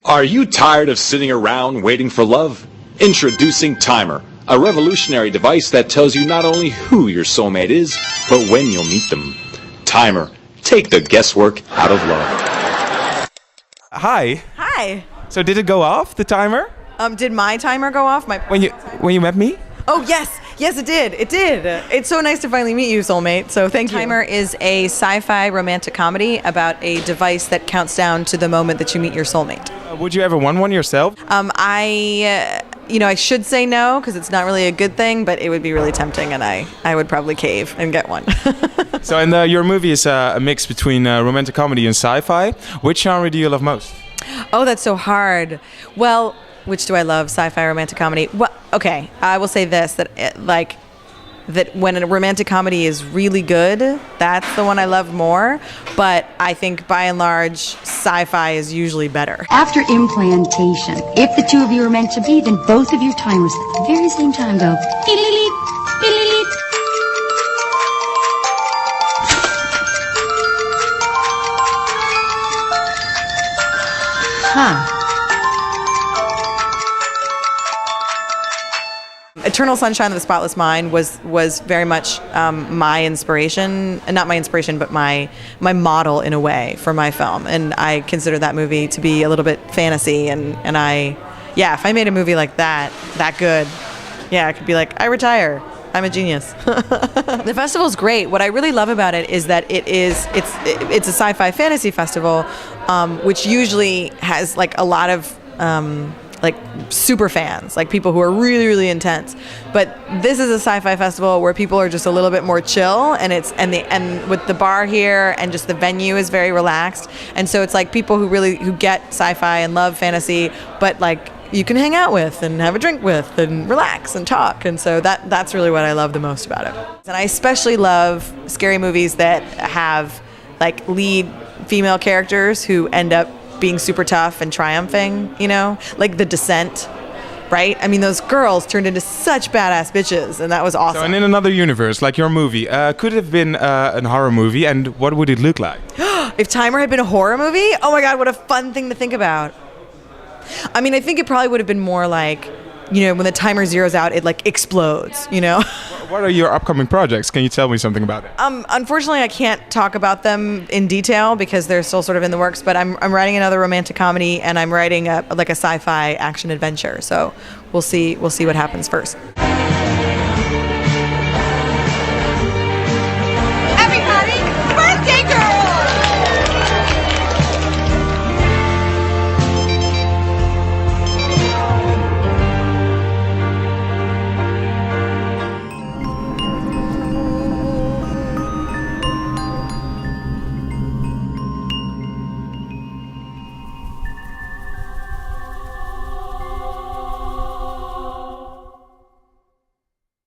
Are you tired of sitting around waiting for love? Introducing Timer, a revolutionary device that tells you not only who your soulmate is, but when you'll meet them. Timer, take the guesswork out of love. Hi. Hi. So did it go off, the timer? Did my timer go off? When you met me? Oh, yes. Yes, it did. It did. It's so nice to finally meet you, soulmate. So thank you. Timer is a sci-fi romantic comedy about a device that counts down to the moment that you meet your soulmate. Would you ever want one yourself? I should say no because it's not really a good thing, but it would be really tempting, and I would probably cave and get one. So, your movie is a mix between romantic comedy and sci-fi. Which genre do you love most? Oh, that's so hard. Well, which do I love? Sci-fi, romantic comedy? Well, okay, I will say this, that when a romantic comedy is really good, that's the one I love more. But I think by and large, sci-fi is usually better. After implantation, if the two of you are meant to be, then both of your timers at the very same time go beep, beep. Huh. Eternal Sunshine of the Spotless Mind was very much my inspiration, not my inspiration, but my model in a way for my film. And I consider that movie to be a little bit fantasy. And if I made a movie like that good, I could be like, I retire. I'm a genius. The festival's great. What I really love about it is that it's a sci-fi fantasy festival, which usually has like a lot of like super fans, like people who are really, really intense. But this is a sci-fi festival where people are just a little bit more chill, and with the bar here and just the venue is very relaxed. And so it's like people who get sci-fi and love fantasy, but like you can hang out with and have a drink with and relax and talk. And so that's really what I love the most about it. And I especially love scary movies that have like lead female characters who end up being super tough and triumphing, like The Descent, right? I mean, those girls turned into such badass bitches, and that was awesome. So, and in another universe, like your movie, could it have been a horror movie, and what would it look like? If Timer had been a horror movie? Oh my God, what a fun thing to think about. I mean, I think it probably would have been more like, when the timer zeroes out, it like explodes, What are your upcoming projects? Can you tell me something about it? Unfortunately, I can't talk about them in detail because they're still sort of in the works, but I'm writing another romantic comedy, and I'm writing a sci-fi action adventure. So we'll see what happens first.